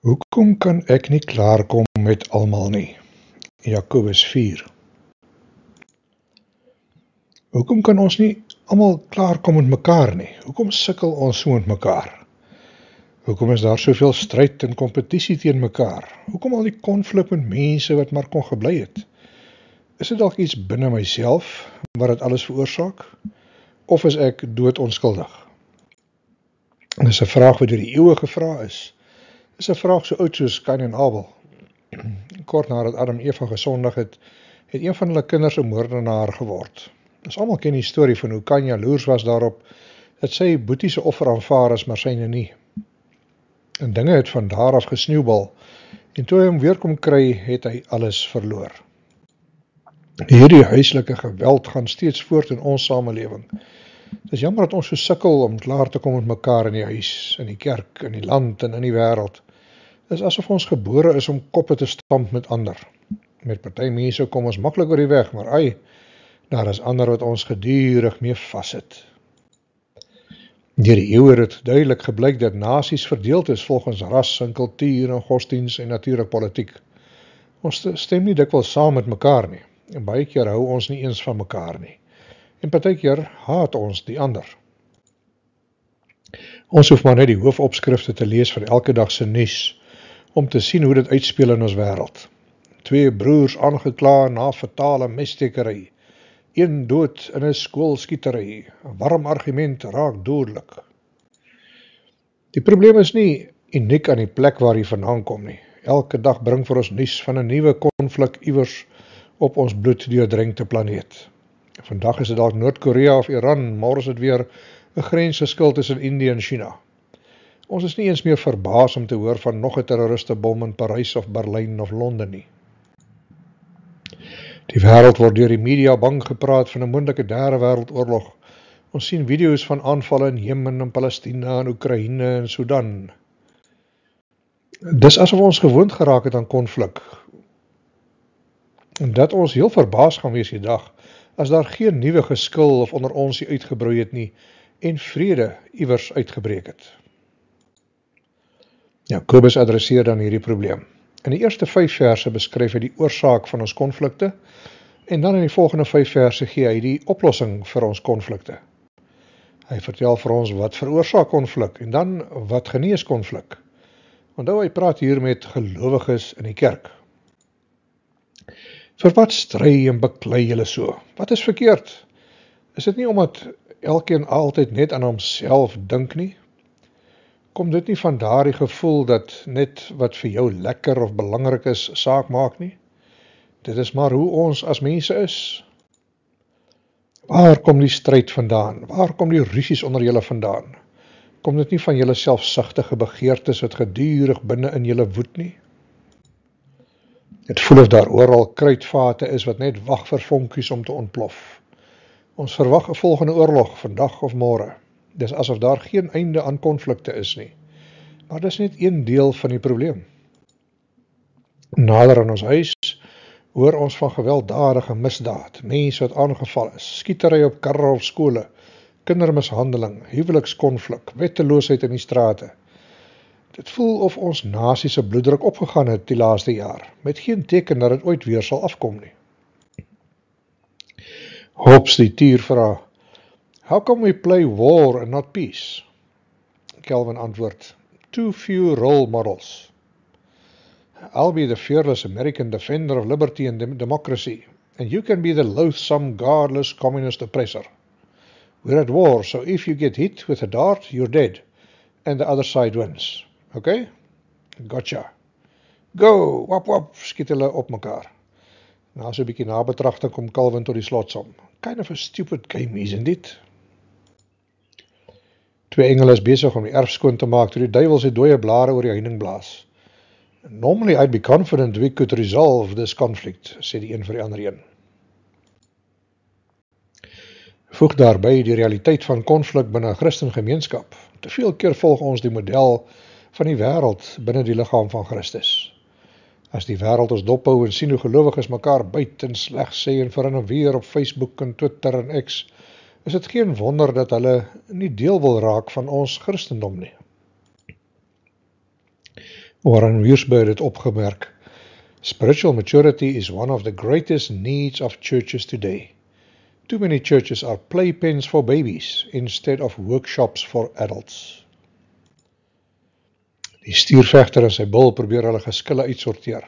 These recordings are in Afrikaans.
Hoekom kan ek nie klaarkom met almal nie? Jakobus 4. Hoekom kan ons nie almal klaarkom met mekaar nie? Hoekom sukkel ons so met mekaar? Hoekom is daar soveel stryd en kompetisie teen mekaar? Hoekom al die konflik met mense wat maar kon gebly het? Is dit dalk iets binne myself wat dit alles veroorsaak? Of is ek dood onskuldig? Dit is 'n vraag wat deur die eeue gevra is. Dit is 'n vraag so oud soos Kain en Abel. Kort nadat Adam en Eva gesondig het, het een van hulle kinders 'n moordenaar geword. Ons almal ken die storie van hoe Kain jaloers was daarop dat sy boetie se offer aanvaar is, maar syne nie. En dinge het van daar af gesneeubal, en toe hy hom weer kom kry, het hy alles verloor. Hierdie huislike geweld gaan steeds voort in ons samelewing. Dit is jammer dat ons so sukkel om klaar te kom met mekaar in die huis, in die kerk, in die land en in die wêreld. Dit is asof ons gebore is om koppe te stamp met ander. Met party mense kom ons maklik oor die weg, maar daar is ander wat ons gedurig mee vassit. Deur die eeue het dit duidelik geblyk dat nasies verdeeld is volgens ras en kultuur en godsdiens en natuurlik politiek. Ons stem nie dikwels saam met mekaar nie, en baie keer hou ons nie eens van mekaar nie. En partykeer haat ons die ander. Ons hoef maar net die hoofopskrifte te lees van elke dag se nuus, om te sien hoe dit uitspeel in ons wêreld. 2 broers aangekla na fatale messtekery, 1 dood in 'n skoolskietery, 'n warm argument raak dodelik. Die probleem is nie uniek aan die plek waar hy vandaan kom nie. Elke dag bring vir ons nuus van 'n nuwe konflik iewers op ons bloeddeurdrenkte planeet. Vandag is dit dalk Noord-Korea of Iran, môre is dit weer 'n grensgeskil tussen Indië en China. Ons is nie eens meer verbaas om te hoor van nog 'n terroristebom in Parys of Berlyn of Londen nie. Die wêreld word deur die media bang gepraat van 'n moontlike derde wêreldoorlog. Ons sien video's van aanvalle in Jemen en Palestina en Oekraïne en Sudan. Dis asof ons gewoond geraak het aan konflik. En dat ons heel verbaas gaan wees die dag, as daar geen nuwe geskil of onder ons uitgebroei het nie, en vrede iewers uitgebreek het. Jakobus adresseer dan hierdie probleem. In die eerste 5 verse beskryf hy die oorsaak van ons konflikte, en dan in die volgende 5 verse gee hy die oplossing vir ons konflikte. Hy vertel vir ons wat veroorsaak konflik, en dan wat genees konflik. Onthou, hy praat hier met gelowiges in die kerk. Vir wat stry en beklei julle so? Wat is verkeerd? Is dit nie omdat elkeen altyd net aan homself dink nie? Kom dit nie van daardie gevoel dat net wat vir jou lekker of belangrik is, saak maak nie? Dit is maar hoe ons as mense is. Waar kom die stryd vandaan? Waar kom die rusies onder julle vandaan? Kom dit nie van julle selfsugtige begeertes wat gedurig binne in julle woed nie? Het voel of daar oral kruitvate is wat net wag vir vonkies om te ontplof. Ons verwag 'n volgende oorlog, vandag of môre. Dis asof daar geen einde aan konflikte is nie. Maar dis net een deel van die probleem. Nader aan ons huis hoor ons van gewelddadige misdaad, mense wat aangeval is, skietery op karre of skole, kindermishandeling, huwelikskonflik, wetteloosheid in die strate. Dit voel of ons nasie se bloeddruk opgegaan het die laaste jaar, met geen teken dat dit ooit weer sal afkom nie. Hobbes die tier vra, "How come we play war and not peace?" Calvin antwoord, "Too few role models. I'll be the fearless American defender of liberty and democracy, and you can be the loathsome, godless communist oppressor. We're at war, so if you get hit with a dart, you're dead, and the other side wins. Okay? Gotcha. Go, wap wap, skiet hulle op mekaar." Na so 'n bietjie nabetragting kom Calvin tot die slotsom. Kind of a stupid game, isn't it? 2 engele is besig om die erf skoon te maak toe die duiwel sy dooie blare oor die heining blaas. "Normally I'd be confident we could resolve this conflict," sê die een vir die ander een. Voeg daarby die realiteit van konflik binne 'n Christengemeenskap. Te veel keer volg ons die model van die wêreld binne die liggaam van Christus. As die wêreld ons dophou en sien hoe gelowiges mekaar byt en sleg sê en vir en weer op Facebook en Twitter en X, is dit geen wonder dat hulle nie deel wil raak van ons Christendom nie. Warren Wiersbe het opgemerk, spiritual maturity is one of the greatest needs of churches today. Too many churches are playpens for babies instead of workshops for adults. Die stuurvegter en sy bil probeer hulle geskille uitsorteer.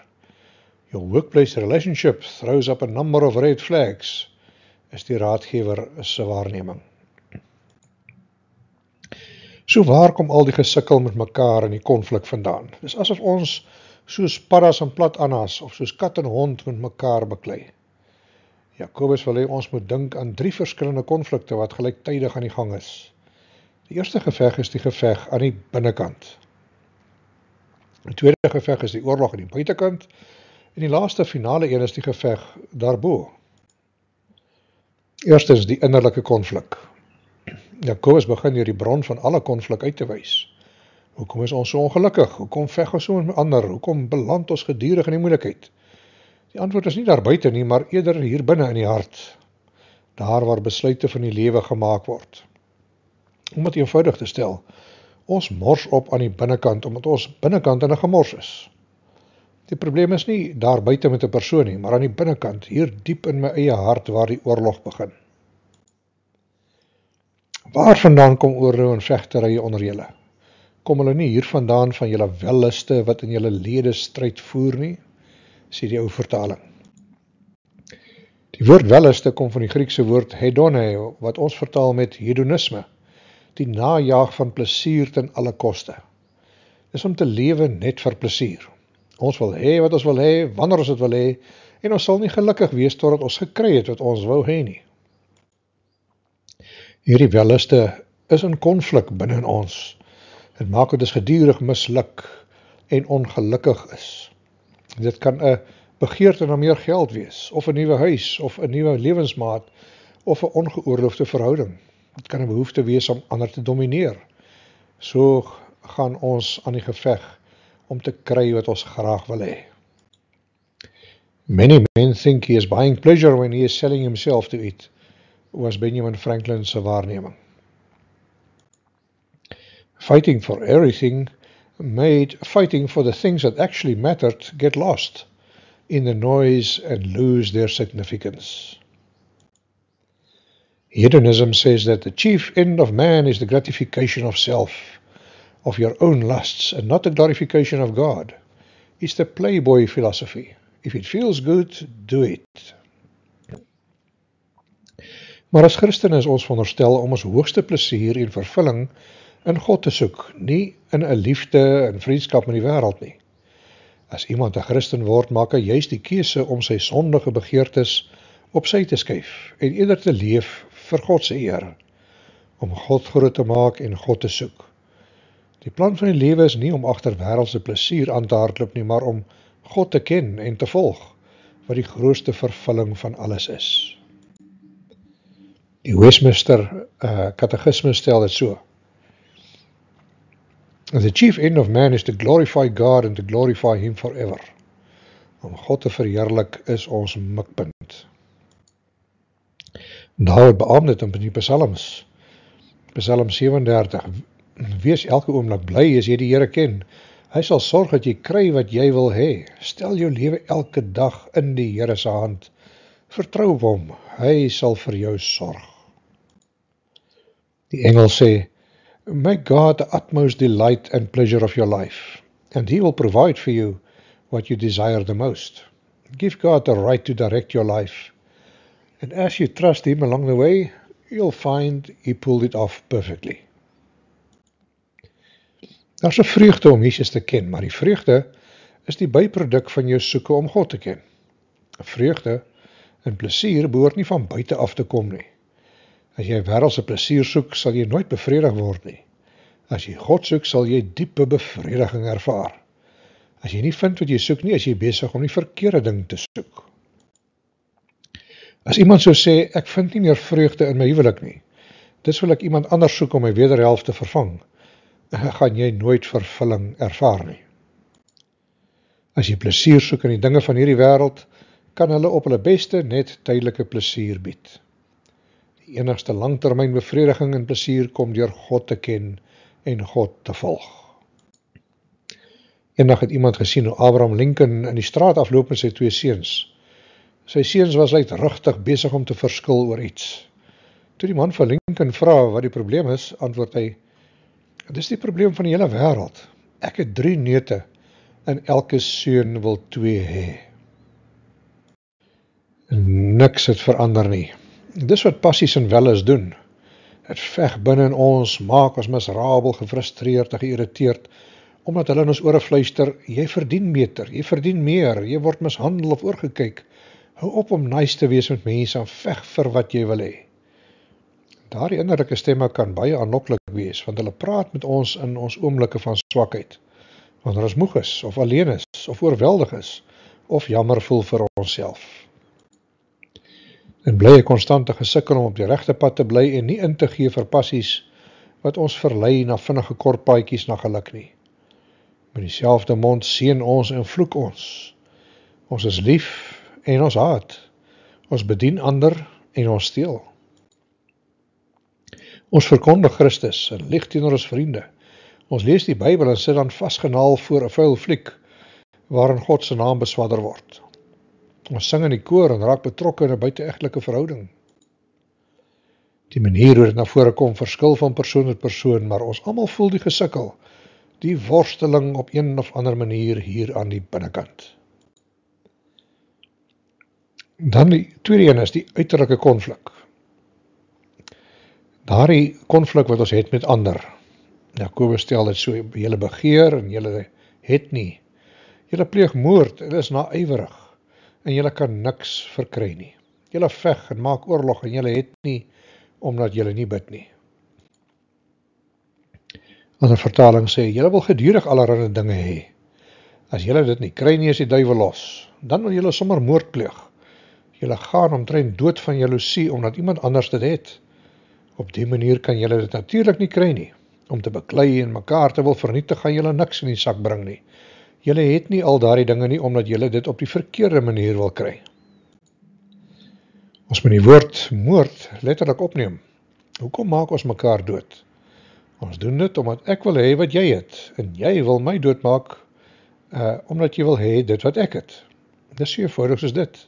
Your workplace relationship throws up a number of red flags, is die raadgewer se waarneming. So waar kom al die gesukkel met mekaar en die konflik vandaan? Dis asof ons soos paddas en plat annas of soos kat en hond met mekaar beklei. Jakobus wil hê ons moet dink aan 3 verskillende konflikte wat gelyktydig aan die gang is. Die eerste geveg is die geveg aan die binnekant. Die tweede geveg is die oorlog aan die buitekant en die laaste finale een is die geveg daarbo. Eerstens die innerlike konflik. Jakobus begin hier die bron van alle konflik uit te wys. Hoekom is ons so ongelukkig? Hoekom veg ons so met ander? Hoekom beland ons gedurig in die moeilikheid? Die antwoord is nie daar buite nie, maar eerder hier binne in die hart. Daar waar besluite van die lewe gemaak word. Om het eenvoudig te stel, ons mors op aan die binnekant, omdat ons binnekant in 'n gemors is. Die probleem is nie daar buite met 'n persoon nie, maar aan die binnekant, hier diep in my eie hart waar die oorlog begin. Waar vandaan kom oorlog en vegterye onder julle? Kom hulle nie hier vandaan van julle welliste wat in julle lede stryd voer nie? Sê die ou vertaling. Die woord welliste kom van die Griekse woord hedone, wat ons vertaal met hedonisme, die najaag van plesier ten alle koste. Dis om te lewe net vir plesier. Ons wil hê wat ons wil hê, wanneer ons dit wil hê, en ons sal nie gelukkig wees totdat ons gekry het wat ons wou hê nie. Hierdie welliste is in konflik binne in ons. Dit maak dat ons gedurig misluk en ongelukkig is. Dit kan 'n begeerte na meer geld wees, of 'n nuwe huis, of 'n nuwe lewensmaat, of 'n ongeoorloofde verhouding. Dit kan 'n behoefte wees om ander te domineer. So gaan ons aan die geveg om te kry wat ons graag wil hê. Many men think he is buying pleasure when he is selling himself to it, was Benjamin Franklin se waarneming. Fighting for everything made fighting for the things that actually mattered get lost in the noise and lose their significance. Hedonism says that the chief end of man is the gratification of self, of your own lusts, and not the glorification of God. It's the playboy philosophy. If it feels good, do it. Maar as Christene is ons veronderstel om ons hoogste plesier en vervulling in God te soek, nie in 'n liefde en vriendskap met die wêreld nie. As iemand 'n Christen word, maak hy juist die keuse om sy sondige begeertes op sy te skuif en eerder te leef vir God se eer, om God groot te maak en God te soek. Die plan van die lewe is nie om agter wêreldse plesier aan te hardloop nie, maar om God te ken en te volg, wat die grootste vervulling van alles is. Die Westminster Catechismus stel dit so. The chief end of man is to glorify God and to glorify Him forever. Om God te verheerlik is ons mikpunt. David beamoed dit in die Psalms. Psalm 37. Wees elke oomblik bly as jy die Here ken. Hy sal sorg dat jy kry wat jy wil hê. Stel jou lewe elke dag in die Here se hand. Vertrou op hom, hy sal vir jou sorg. Die engel sê, make God the utmost delight and pleasure of your life, and He will provide for you what you desire the most. Give God the right to direct your life, and as you trust Him along the way, you'll find He pulled it off perfectly. Daar's 'n vreugde om Jesus te ken, maar die vreugde is die byproduk van jou soeke om God te ken. Vreugde en plesier behoort nie van buite af te kom nie. As jy wêreldse plesier soek, sal jy nooit bevredig word nie. As jy God soek, sal jy diepe bevrediging ervaar. As jy nie vind wat jy soek nie, is jy besig om die verkeerde ding te soek. As iemand sou sê, ek vind nie meer vreugde in my huwelik nie, dis wil ek iemand anders soek om my wederhelft te vervang, gaan jy nooit vervulling ervaar nie. As jy plesier soek in die dinge van hierdie wêreld, kan hulle op hulle beste net tydelike plesier bied. Die enigste langtermyn bevrediging en plesier kom deur God te ken en God te volg. Eendag het iemand gesien hoe Abraham Lincoln in die straat afloop met sy 2 seuns. Sy seuns was luidrigtig besig om te verskil oor iets. Toe die man vir Lincoln vra wat die probleem is, antwoord hy: "Dis die probleem van die hele wêreld. Ek het 3 neute en elke seun wil 2 hê." Niks het verander nie. Dis wat passies en welles doen. Het veg binne in ons, maak ons miserabel, gefrustreerd en geïrriteerd, omdat hulle in ons ore fluister: "Jy verdien beter, jy verdien meer, jy word mishandel of oorgekyk. Hou op om nice te wees met mense en veg vir wat jy wil hê." Daardie innerlike stemme kan baie aanloklik wees, want hulle praat met ons in ons oomblikke van swakheid, wanneer ons moeg is, of alleen is, of oorweldig is, of jammer voel vir onsself. Dit bly 'n konstante gesukkel om op die regte pad te bly en nie in te gee vir passies wat ons verlei na vinnige kort paadjies na geluk nie. Met dieselfde mond seën ons en vloek ons. Ons is lief en ons haat. Ons bedien ander en ons steel. Ons verkondig Christus en lieg teenoor ons vriende. Ons lees die Bybel en sit dan vasgenaal voor 'n vuil fliek waarin God se naam beswadder word. Ons sing in die koor en raak betrokke in 'n buiteegtelike verhouding. Die manier hoe dit na vore kom verskil van persoon tot persoon, maar ons almal voel die gesukkel, die worsteling op een of ander manier hier aan die binnekant. Dan die tweede een is die uiterlike konflik. Daardie konflik wat ons het met ander. Jakobus stel dit so: julle begeer en julle het nie. Julle pleeg moord en is naïwerig en julle kan niks verkry nie. Julle veg en maak oorlog en julle het nie omdat julle nie bid nie. Ander vertaling sê: julle wil gedurig allerlei dinge hê. As julle dit nie kry nie, is die duiwel los. Dan wil julle sommer moord pleeg. Julle gaan omtrent dood van jaloesie omdat iemand anders dit het. Op die manier kan julle dit natuurlik nie kry nie. Om te beklei en mekaar te wil vernietig, gaan julle niks in die sak bring nie. Julle het nie al daardie dinge nie, omdat julle dit op die verkeerde manier wil kry. Ons moet die woord moord letterlik opneem. Hoekom maak ons mekaar dood? Ons doen dit omdat ek wil hê wat jy het, en jy wil my doodmaak, omdat jy wil hê dit wat ek het. Dis so eenvoudig soos dit.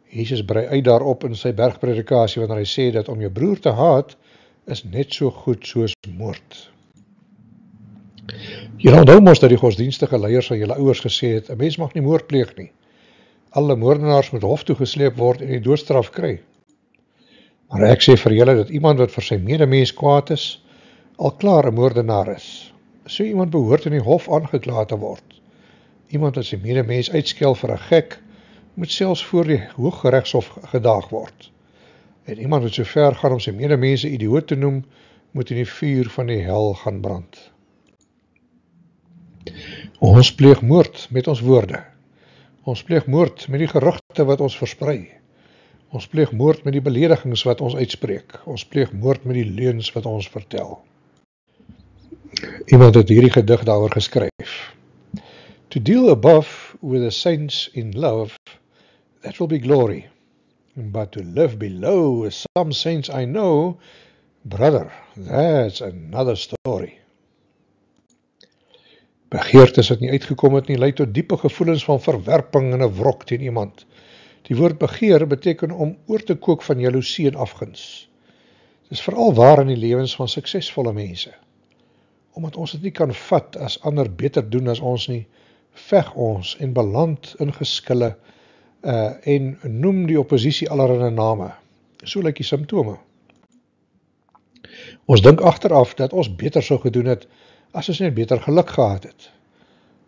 Jesus brei uit daarop in sy bergpredikasie, wanneer hy sê dat om jou broer te haat, is net so goed soos moord. Julle onthou mos dat die godsdienstige leiers van julle ouers gesê het: 'n mens mag nie moord pleeg nie. Alle moordenaars moet hof toe gesleep word en die doodstraf kry. Maar ek sê vir julle dat iemand wat vir sy medemens kwaad is, al klaar 'n moordenaar is. So iemand behoort in die hof aangekla te word. Iemand wat sy medemens uitskel vir 'n gek, moet selfs voor die Hooggeregshof gedaag word. En iemand wat so ver gaan om sy medemense idioot te noem, moet in die vuur van die hel gaan brand. Ons pleeg moord met ons woorde. Ons pleeg moord met die gerugte wat ons versprei. Ons pleeg moord met die beledigings wat ons uitspreek. Ons pleeg moord met die leuns wat ons vertel. Iemand het hierdie gedig daaroor geskryf. To deal above with the saints in love, that will be glory. But to live below with some saints I know, brother, that's another story. Begeertes wat nie uitgekom het nie, lei tot diepe gevoelens van verwerping en 'n wrok teen iemand. Die woord begeer beteken om oor te kook van jaloesie en afguns. Dit is veral waar in die lewens van suksesvolle mense. Omdat ons dit nie kan vat as ander beter doen as ons nie, veg ons en beland in geskille en noem die oppositie allerlei name. So lyk die simptome. Ons dink agteraf dat ons beter sou gedoen het as ons net beter geluk gehad het.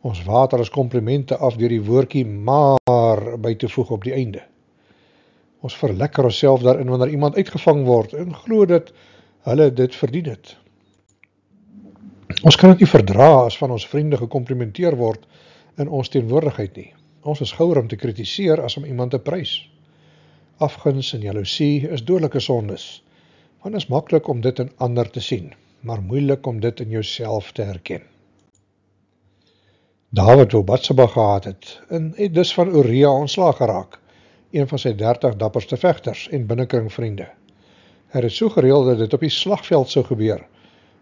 Ons water as komplimente af deur die woordjie maar by te voeg op die einde. Ons verlekker onsself daarin wanneer iemand uitgevang word en glo dat hulle dit verdien het. Ons kan dit nie verdra as van ons vriende gekomplimenteer word in ons teenwoordigheid nie. Ons is gouer om te kritiseer as om iemand te prys. Afguns en jaloesie is dodelike sondes, want dit is maklik om dit in ander te sien, maar moeilik om dit in jouself te herken. Dawid wou Batseba gehad het, en het dus van Uria ontslaag geraak, een van sy 30 dapperste vegters en binnekring vriende. Hy het so gereël dat dit op die slagveld sou gebeur,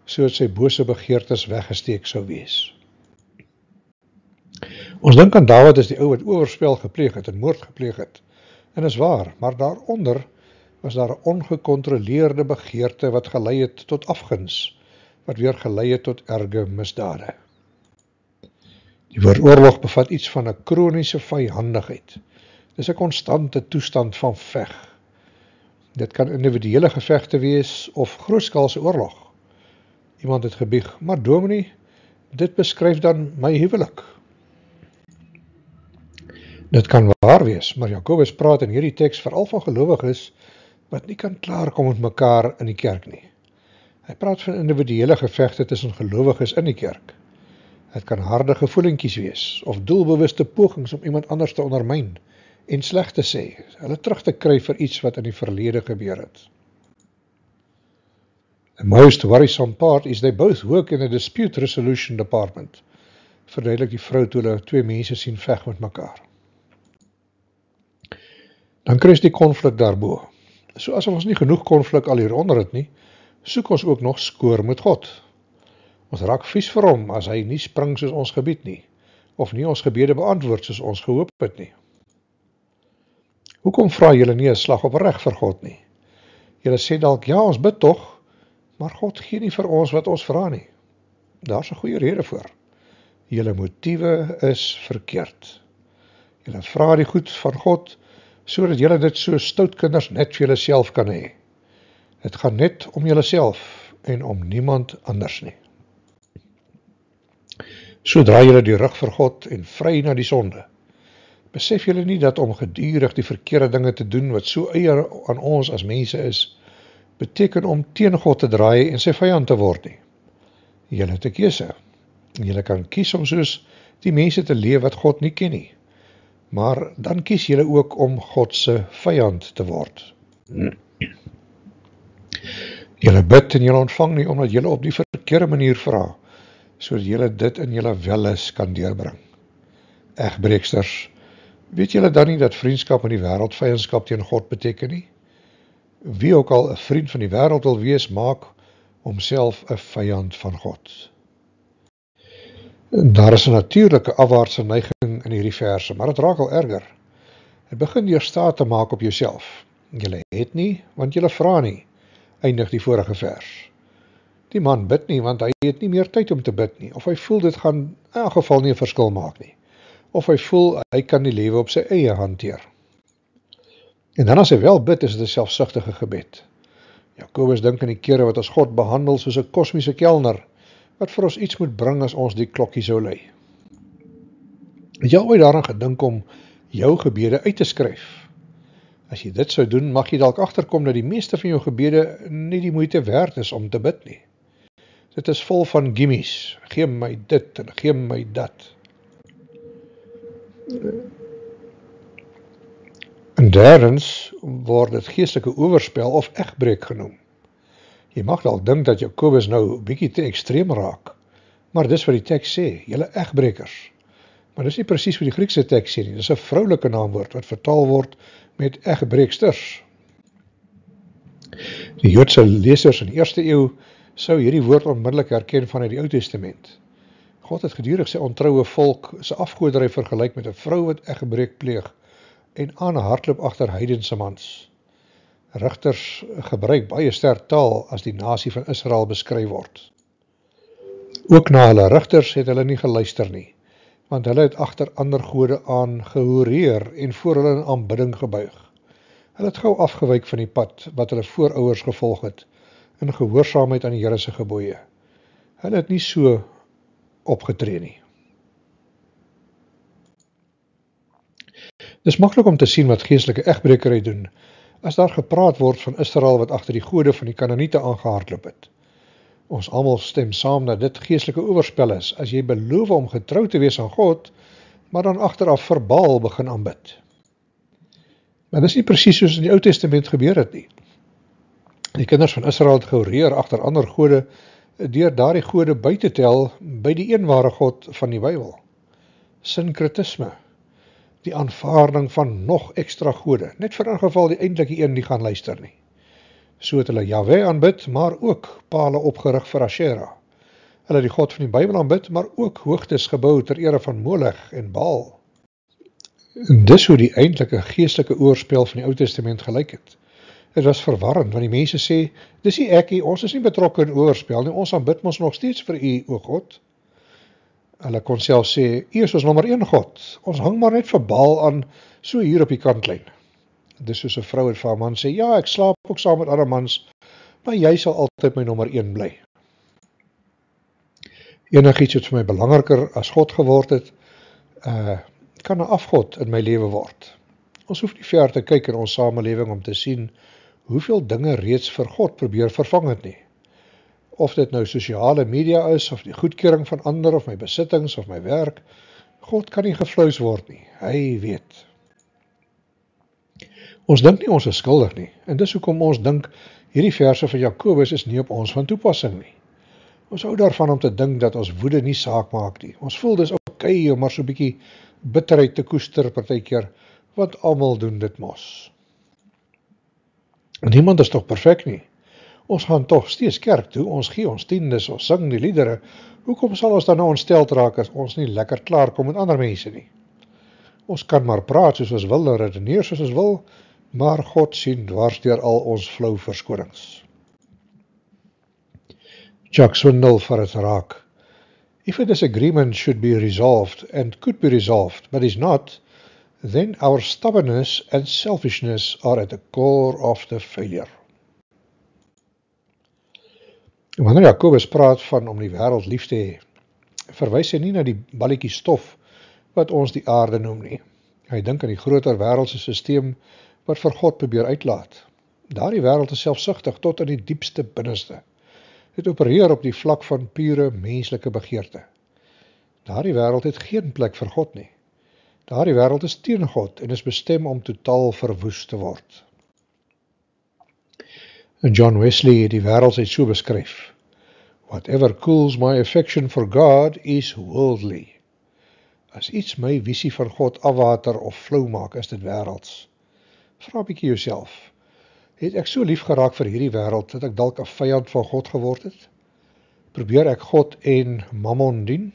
sodat sy bose begeertes weggesteek sou wees. Ons dink aan Dawid as die ou wat oorspel gepleeg het en moord gepleeg het. En is waar, maar daaronder was daar 'n ongekontroleerde begeerte wat gelei het tot afguns, wat weer gelei het tot erge misdade. Die woord oorlog bevat iets van 'n kroniese vyhandigheid. Dis 'n konstante toestand van veg. Dit kan individuele gevegte wees of grootskaalse oorlog. Iemand het gebieg, maar dominee, dit beskryf dan my huwelik. Dit kan waar wees, maar Jakobus praat in hierdie teks veral van gelowiges wat nie kan klaarkom met mekaar in die kerk nie. Hy praat van individuele gevegte tussen gelowiges in die kerk. Het kan harde gevoelentjies wees, of doelbewuste pogings om iemand anders te ondermyn en sleg te sê, hulle terug te kry vir iets wat in die verlede gebeur het. The most worrisome part is they both work in a dispute resolution department. Verduidelik die vrou toe hulle twee mense sien veg met mekaar. Dan kry ons die konflik daarbo. So asof ons nie genoeg konflik al hieronder het nie, soek ons ook nog skoor met God. Ons raak vies vir hom as hy nie spring soos ons gebied nie, of nie ons gebede beantwoord soos ons gehoop het nie. Hoekom vra julle nie 'n slag op reg vir God nie? Julle sê dalk, ja, ons bid tog, maar God gee nie vir ons wat ons vra nie. Daar's 'n goeie rede voor. Julle motiewe is verkeerd. Julle vra die goed van God, sodat julle dit so stoutkinders net vir julle self kan hê. Dit gaan net om julle self en om niemand anders nie. So draai julle die rug vir God en vry na die sonde. Besef julle nie dat om gedurig die verkeerde dinge te doen wat so eie aan ons as mense is, beteken om teen God te draai en sy vyand te word nie. Julle het 'n keuse. Julle kan kies om soos die mense te leef wat God nie ken nie. Maar dan kies julle ook om God se vyand te word. Julle bid en julle ontvang nie omdat julle op die verkeerde manier vra, sodat julle dit in julle welis kan deurbring. Egbreeksters, weet julle dan nie dat vriendskap met die wêreld vyandskap teen God beteken nie? Wie ook al 'n vriend van die wêreld wil wees, maak homself 'n vyand van God. Daar is 'n natuurlike afwaartse neiging in hierdie verse, maar dit raak al erger. Het begin deur staat te maak op jouself. Julle het nie, want julle vra nie, eindig die vorige vers. Die man bid nie, want hy het nie meer tyd om te bid nie, of hy voel dit gaan in elk geval nie 'n verskil maak nie, of hy voel hy kan die lewe op sy eie hanteer. En dan as hy wel bid, is dit 'n selfsugtige gebed. Jakobus dink aan die kere wat ons God behandel soos 'n kosmiese kelner, wat vir ons iets moet bring as ons die klokkie sou lui. Het jy ooit daaraan gedink om jou gebede uit te skryf? As jy dit sou doen, mag jy dalk agterkom dat die meeste van jou gebede nie die moeite werd is om te bid nie. Dit is vol van gimmies, gee my dit en gee my dat. En derdens word dit geestelike oorspel of egbreek genoem. Jy mag dalk dink dat Jakobus nou 'n bietjie te ekstreem raak, maar dis wat die teks sê, julle egbrekers. Maar dis nie presies wat die Griekse teks sê nie, dis 'n vroulike naamwoord wat vertaal word met egbreeksters. Die Joodse lesers in die eerste eeu sou hierdie woord onmiddellik herken vanuit die Ou Testament. God het gedurig sy ontroue volk se afgoderry vergelyk met 'n vrou wat egbreek pleeg en aanhardloop agter heidense mans. Rigters gebruik baie sterk taal as die nasie van Israel beskryf word. Ook na hulle rigters het hulle nie geluister nie, want hulle het agter ander gode aan gehoreer en voor hulle in aanbidding gebuig. Hulle het gou afgewyk van die pad wat hulle voorouers gevolg het, in gehoorsaamheid aan die Here se gebooie. Hulle het nie so opgetree nie. Dis maklik om te sien wat geestelike egbrekery doen, as daar gepraat word van Israel wat agter die gode van die Kanaaniete aangehardloop het. Ons almal stem saam dat dit geestelike oorspel is, as jy beloof om getrou te wees aan God, maar dan agteraf vir Baal begin aanbid. Maar dis nie presies soos in die Ou Testament gebeur het nie. Die kinders van Israel het gehoreer agter ander gode, deur daardie gode by te tel by die een ware God van die Bybel. Sinkretisme, die aanvaarding van nog ekstra gode, net vir 'n geval die eintlike een nie gaan luister nie. So het hulle Jahwe aanbid, maar ook pale opgerig vir Asherah. Hulle het die God van die Bybel aanbid, maar ook hoogtes gebou ter ere van Molech en Baal. En dis hoe die eintlike geestelike oorspel van die Ou Testament gelyk het. Dit was verwarrend, want die mense sê, dis nie ek nie, ons is nie betrokke in oorspel nie, ons aanbid ons nog steeds vir u, o God. Hulle kon self sê, u is ons nommer 1 God, ons hang maar net vir Baal aan, so hier op die kantlyn. Dis soos 'n vrou het vir haar man sê, ja, ek slaap ook saam met ander mans, maar jy sal altyd my nommer 1 bly. Enigiets wat vir my belangriker as God geword het, kan 'n afgod in my lewe word. Ons hoef nie ver te kyk in ons samelewing om te sien hoeveel dinge reeds vir God probeer vervang het nie. Of dit nou sosiale media is, of die goedkeuring van ander, of my besittings, of my werk, God kan nie gevleis word nie, hy weet. Ons dink nie ons is skuldig nie, en dis hoekom ons dink, hierdie verse van Jakobus is nie op ons van toepassing nie. Ons hou daarvan om te dink dat ons woede nie saak maak nie. Ons voel dis oké om maar so 'n bietjie bitterheid te koester partykeer, want almal doen dit mos. En niemand is tog perfek nie. Ons gaan tog steeds kerk toe, ons gee ons tiendes, ons sing die liedere. Hoekom sal ons dan nou ontsteld raak as ons nie lekker klaarkom met ander mense nie? Ons kan maar praat soos ons wil en redeneer soos ons wil, maar God sien dwars deur al ons flou verskonings. Chuck Swindoll vat het raak. If a disagreement should be resolved and could be resolved, but is not, then our stubbornness and selfishness are at the core of the failure. Wanneer Jakobus praat van om die wêreld lief te hê, verwys hy nie na die balletjie stof wat ons die aarde noem nie. Hy dink aan die groter wêreldse sisteem wat vir God probeer uitlaat. Daardie wêreld is selfsugtig tot in die diepste binneste. Dit opereer op die vlak van pure menslike begeerte. Daardie wêreld het geen plek vir God nie. Daardie wêreld is teen God en is bestem om totaal verwoes te word. En John Wesley het die wêreld so beskryf. Whatever cools my affection for God is worldly. As iets my visie van God afwater of flou maak, is dit wêrelds. Vra 'n bietjie jouself. Het ek so lief geraak vir hierdie wêreld, dat ek dalk 'n vyand van God geword het? Probeer ek God en Mammon dien?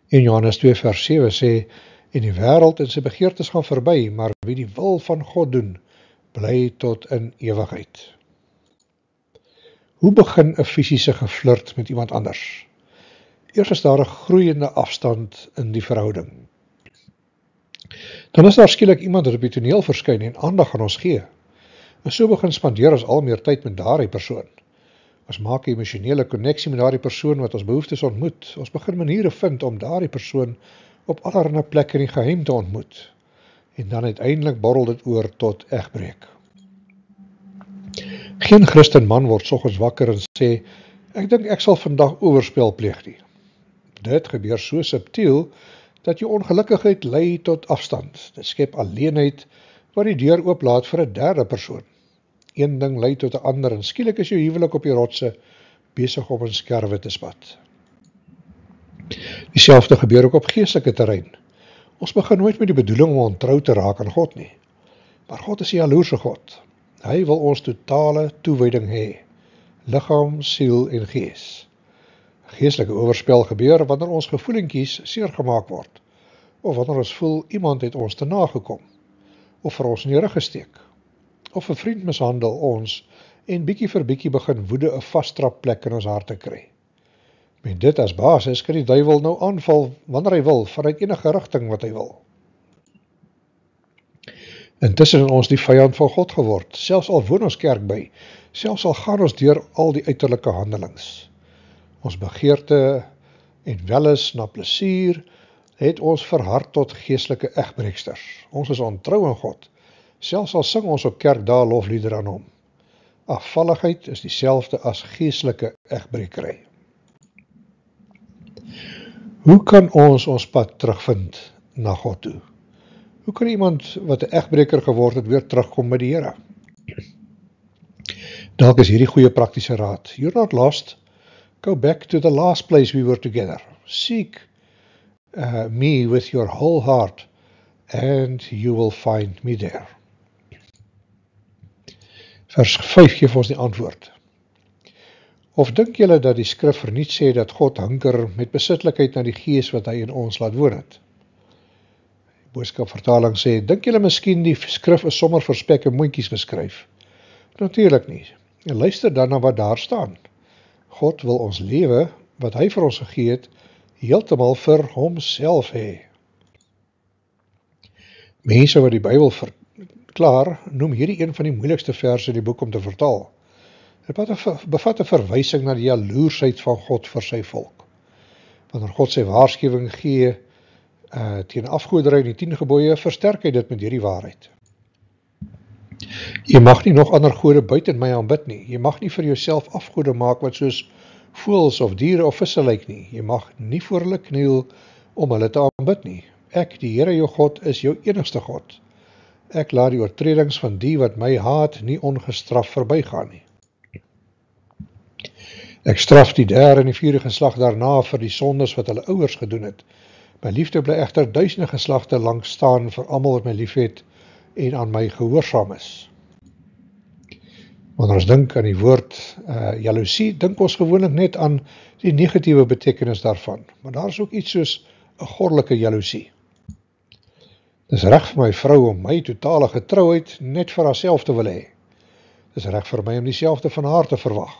In Johannes 2 vers 7 sê, en die wêreld en sy begeertes gaan verby, maar wie die wil van God doen, bly tot in ewigheid. Hoe begin 'n fisiese geflirt met iemand anders? Eers is daar 'n groeiende afstand in die verhouding. Dan is daar skielik iemand wat op die toneel verskyn en aandag aan ons gee. En so begin spandeer ons al meer tyd met daardie persoon. Ons maak 'n emosionele koneksie met daardie persoon wat ons behoeftes ontmoet. Ons begin maniere vind om daardie persoon op allerlei plekke in die geheim te ontmoet. En dan uiteindelik borrel dit oor tot egbreek. Geen Christen man word soggens wakker en sê, ek dink ek sal vandag oorspel pleeg nie. Dit gebeur so subtiel, dat jou ongelukkigheid lei tot afstand. Dit skep alleenheid, wat die deur ooplaat vir 'n derde persoon. Een ding lei tot 'n ander, en skielik is jou huwelik op die rotse, besig om in skerwe te spat. Dieselfde gebeur ook op geestelike terrein. Ons begin nooit met die bedoeling om ontrou te raak aan God nie. Maar God is 'n jaloerse God. Hy wil ons totale toewyding hê, liggaam, siel en gees. Geestelike oorspel gebeur wanneer ons gevoelentjies seergemaak word, of wanneer ons voel iemand het ons te nagekom, of vir ons in die rug gesteek, of 'n vriend mishandel ons, en bietjie vir bietjie begin woede 'n vastrap plek in ons harte kry. Met dit as basis kan die duiwel nou aanval wanneer hy wil, vanuit enige rigting wat hy wil. Intussen is ons die vyand van God geword, selfs al woon ons kerk by, selfs al gaan ons deur al die uiterlike handelings. Ons begeerte en welis na plesier het ons verhard tot geestelike egbreeksters. Ons is ontrou aan God, selfs al sing ons op kerkdae lofliedere aan hom. Afvalligheid is dieselfde as geestelike egbreekery. Hoe kan ons pad terugvind na God toe? Hoe kan iemand wat 'n egbreeker geword het weer terugkom by die Here? Dalk is hierdie goeie praktiese raad. You're not lost. Go back to the last place we were together. Seek me with your whole heart, and you will find me there. Vers 5 gee vir ons die antwoord. Of dink julle dat die skrif verniet sê dat God hunker met besitlikheid na die gees wat hy in ons laat woon het? Die boodskapvertaling sê, dink julle miskien die skrif is sommer vir spek en moontjies geskryf? Natuurlik nie. En luister dan na wat daar staan. God wil ons lewe, wat hy vir ons gegee het, heeltemal vir homself hê. Mense wat die Bybel verklaar, noem hierdie een van die moeilikste verse in die boek om te vertaal. Dit bevat 'n verwysing na die jaloersheid van God vir sy volk. Wanneer God sy waarskuwing gee teen afgoderry in die 10 gebooie, versterk hy dit met hierdie waarheid. Jy mag nie nog ander gode buiten my aanbid nie. Jy mag nie vir jouself afgode maak wat soos voëls of diere of visse lyk nie. Jy mag nie voor hulle kniel om hulle te aanbid nie. Ek, die Here jou God, is jou enigste God. Ek laat die oortredings van die wat my haat nie ongestraf verbygaan nie. Ek straf die 3de en die 4de geslag daarna vir die sondes wat hulle ouers gedoen het. My liefde bly egter duisende geslagte lank staan vir almal wat my liefhet en aan my gehoorsaam is. Wanneer ons dink aan die woord jaloesie, dink ons gewoonlik net aan die negatiewe betekenis daarvan, maar daar is ook iets soos 'n goddelike jaloesie. Dis reg vir my vrou om my totale getrouheid net vir haarself te wil hê. Dis reg vir my om dieselfde van haar te verwag.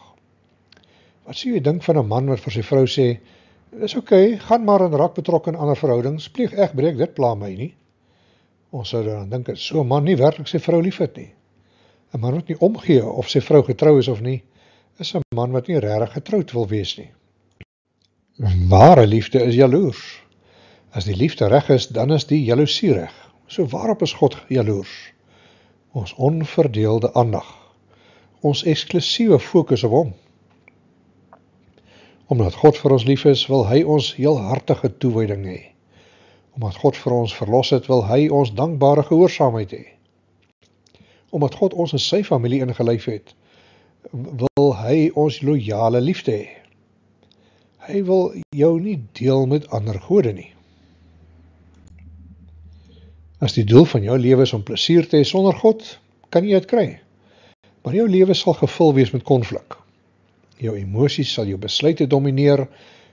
Wat sou jy dink van 'n man wat vir sy vrou sê, dis oké, gaan maar en raak betrokke in ander verhoudings, pleeg egbreek, dit pla my nie. Ons sou dan dink dat so 'n man nie werklik sy vrou liefhet nie. 'n Man wat nie omgee of sy vrou getrou is of nie, is 'n man wat nie regtig getroud wil wees nie. Ware liefde is jaloers. As die liefde reg is, dan is die jaloesie reg. So waarop is God jaloers? Ons onverdeelde aandag. Ons eksklusiewe fokus op hom. Omdat God vir ons lief is, wil hy ons heelhartige toewyding hê. Omdat God vir ons verlos het, wil hy ons dankbare gehoorsaamheid hê. Omdat God ons in sy familie ingelyf het, wil hy ons loyale liefde hê. Hy wil jou nie deel met ander gode nie. As die doel van jou lewe is om plesier te hê sonder God, kan jy dit kry. Maar jou lewe sal gevul wees met konflik. Jou emosies sal jou besluite domineer,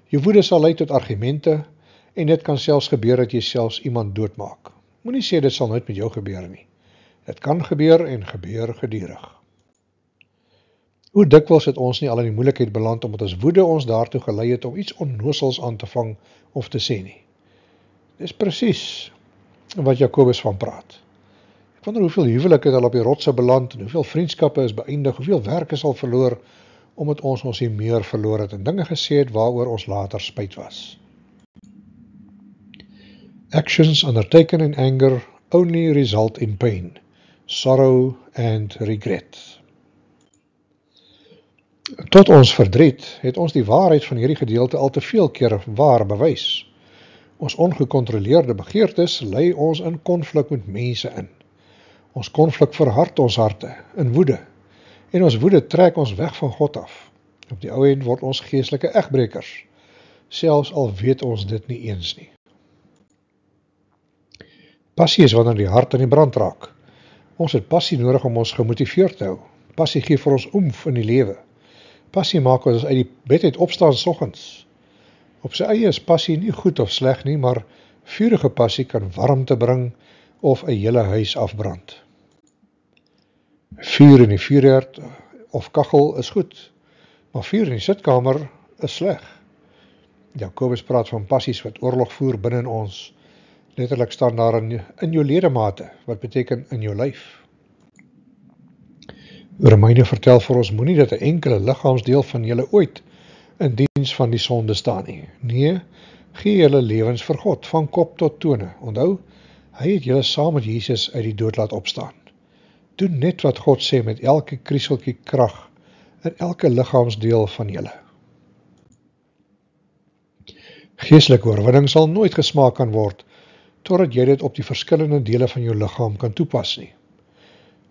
jou woede sal lei tot argumente, en dit kan selfs gebeur dat jy selfs iemand doodmaak. Moenie sê dit sal nooit met jou gebeur nie. Dit kan gebeur en gebeur gedurig. Hoe dikwels het ons nie al in die moeilikheid beland omdat ons woede ons daartoe gelei het om iets onnosels aan te vang of te sê nie. Dis presies wat Jakobus van praat. Ek wonder hoeveel huwelike het al op die rotse beland, en hoeveel vriendskappe is beëindig, hoeveel werk is al verloor, omdat ons hier meer verloor het en dinge gesê het waaroor ons later spyt was. Actions undertaken in anger only result in pain, sorrow and regret. Tot ons verdriet het ons die waarheid van hierdie gedeelte al te veel keer waar bewys. Ons ongekontroleerde begeertes lei ons in konflik met mense in. Ons konflik verhard ons harte in woede, en ons woede trek ons weg van God af. Op die ou end word ons geestelike egbrekers, selfs al weet ons dit nie eens nie. Passie is wanneer die hart aan die brand raak. Ons het passie nodig om ons gemotiveerd te hou. Passie gee vir ons oomf in die lewe. Passie maak ons uit die bed uit opstaan soggens. Op sy eie is passie nie goed of sleg nie, maar vurige passie kan warmte bring of 'n hele huis afbrand. Vuur in die vuurherd of kaggel is goed, maar vuur in die sitkamer is sleg. Jakobus praat van passies wat oorlog voer binne in ons. Letterlik staan daar in jou ledemate, wat beteken in jou lyf. Romeine vertel vir ons, moenie dat 'n enkele liggaamsdeel van julle ooit in diens van die sonde staan nie. Nee, gee julle lewens vir God, van kop tot tone. Onthou, hy het julle saam met Jesus uit die dood laat opstaan. Doen net wat God sê met elke krieseltjie krag in elke liggaamsdeel van julle. Geestelike oorwinning sal nooit gesmaak kan word, totdat jy dit op die verskillende dele van jou liggaam kan toepas nie.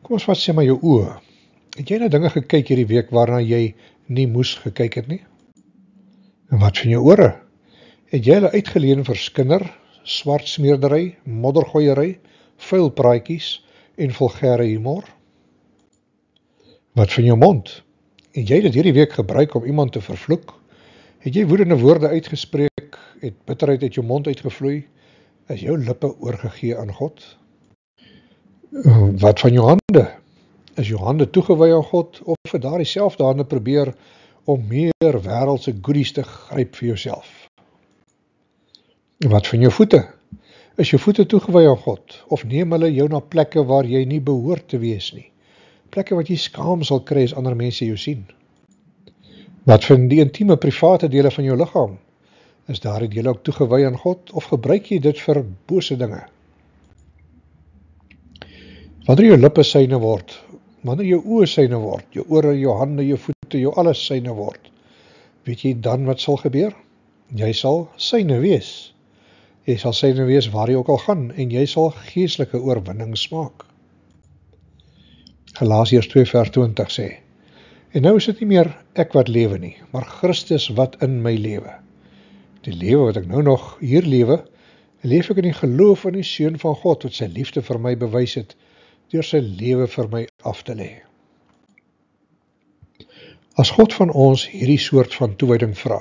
Kom ons vat sê maar jou oë. Het jy na dinge gekyk hierdie week waarna jy nie moes gekyk het nie? En wat van jou ore? Het jy hulle uitgeleen vir skinder, swart smeerdery, moddergooiery, vuil praatjies en vulgêre humor? Wat van jou mond? En jy dit hierdie week gebruik om iemand te vervloek? Het jy woedende woorde uitgespreek? Het bitterheid uit jou mond uitgevloei? Is jou lippe oorgegee aan God? Wat van jou hande? Is jou hande toegewy aan God, of het daar dieselfde hande probeer om meer wêreldse goodies te gryp vir jouself? Wat van jou voete? Is jou voete toegewy aan God, of neem hulle jou na plekke waar jy nie behoort te wees nie? Plekke wat jy skaam sal kry as ander mense jou sien? Wat van die intieme private dele van jou liggaam? Is daardie dele ook toegewy aan God, of gebruik jy dit vir bose dinge? Wanneer jou lippe syne word, wanneer jou oë syne word, jou ore, jou hande, jou voete, jou alles syne word, weet jy dan wat sal gebeur? Jy sal syne wees. Jy sal syne wees waar jy ook al gaan, en jy sal geestelike oorwinning smaak. Galasiërs 2:20 sê, en nou is dit nie meer ek wat lewe nie, maar Christus wat in my lewe. Die lewe wat ek nou nog hier lewe, leef ek in die geloof in die Seun van God, wat sy liefde vir my bewys het, deur sy lewe vir my af te lê. As God van ons hierdie soort van toewyding vra,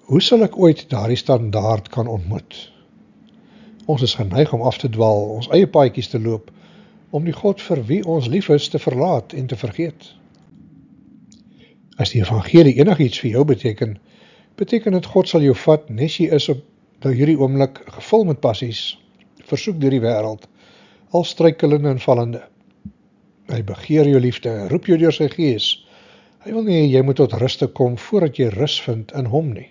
hoe sal ek ooit daardie standaard kan ontmoet? Ons is geneig om af te dwaal, ons eie paadjies te loop, om die God vir wie ons lief is te verlaat en te vergeet. As die evangelie enigiets vir jou beteken dit God sal jou vat, nes jy is op hierdie oomblik gevul met passies, versoek deur die wêreld, al struikelende en vallende. Hy begeer jou liefde, roep jou deur sy gees. Hy wil nie jy moet tot ruste kom voordat jy rus vind in hom nie.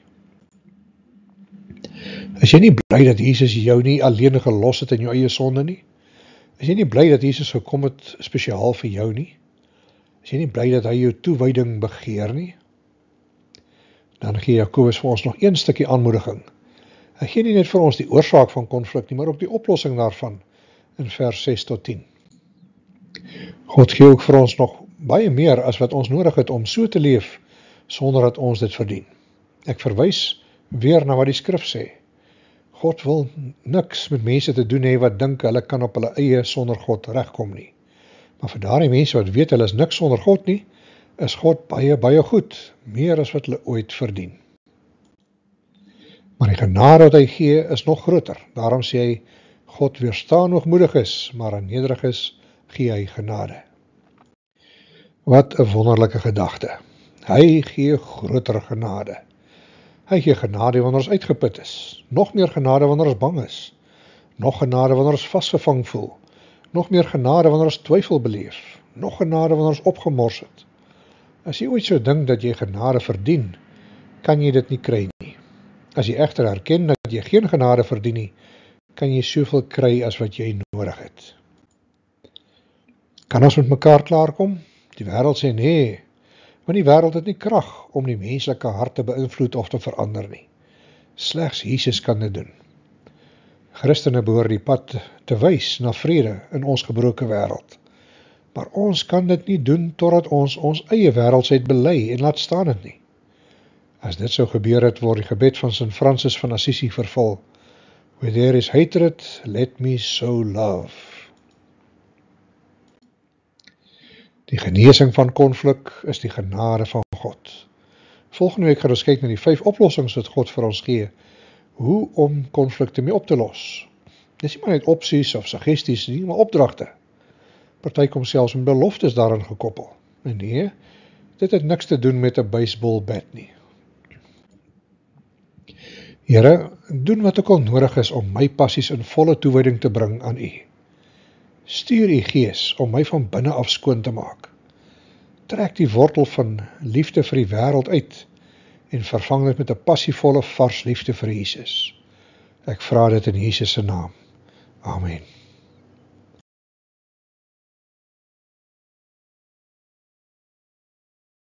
Is jy nie bly dat Jesus jou nie alleen gelos het in jou eie sonde nie? Is jy nie bly dat Jesus gekom het spesiaal vir jou nie? Is jy nie bly dat hy jou toewyding begeer nie? Dan gee Jakobus vir ons nog een stukkie aanmoediging. Hy gee nie net vir ons die oorsaak van konflik nie, maar ook die oplossing daarvan in vers 6-10. God gee ook vir ons nog baie meer as wat ons nodig het om so te leef, sonder dat ons dit verdien. Ek verwys weer na wat die skrif sê. God wil niks met mense te doen hê wat dink hulle kan op hulle eie sonder God regkom nie. Maar vir daardie mense wat weet hulle is niks sonder God nie, is God baie, baie goed, meer as wat hulle ooit verdien. Maar die genade wat hy gee is nog groter. Daarom sê hy, God weerstaan hoogmoedig is, maar aan nederig is, gee hy genade. Wat 'n wonderlike gedagte. Hy gee groter genade. Hy gee genade wanneer ons uitgeput is, nog meer genade wanneer ons bang is, nog genade wanneer ons vasgevang voel, nog meer genade wanneer ons twyfel beleef, nog genade wanneer ons opgemors het. As jy ooit so dink dat jy genade verdien, kan jy dit nie kry nie. As jy egter erken dat jy geen genade verdien nie, kan jy soveel kry as wat jy nodig het. Kan ons met mekaar klaarkom? Die wêreld sê nee, want die wêreld het nie krag om die menslike hart te beïnvloed of te verander nie. Slegs Jesus kan dit doen. Christene behoort die pad te wys na vrede in ons gebroke wêreld. Maar ons kan dit nie doen totdat ons ons eie wêreldsheid bely en laat staan dit nie. As dit sou gebeur het, word die gebed van Sint Francis van Assisi vervul. Where there is hatred, let me sow love. Die genesing van konflik is die genade van God. Volgende week gaan ons kyk na die 5 oplossings wat God vir ons gee, hoe om konflikte mee op te los. Dis nie maar net opsies of suggesties nie, maar opdragte. Party kom selfs met beloftes daarin gekoppel. En nee, dit het niks te doen met 'n baseball bat nie. Here, doen wat ook al nodig is om my passies in volle toewyding te bring aan U. Stuur U Gees om my van binne af skoon te maak. Trek die wortel van liefde vir die wêreld uit en vervang dit met 'n passievolle vars liefde vir Jesus. Ek vra dit in Jesus se naam. Amen.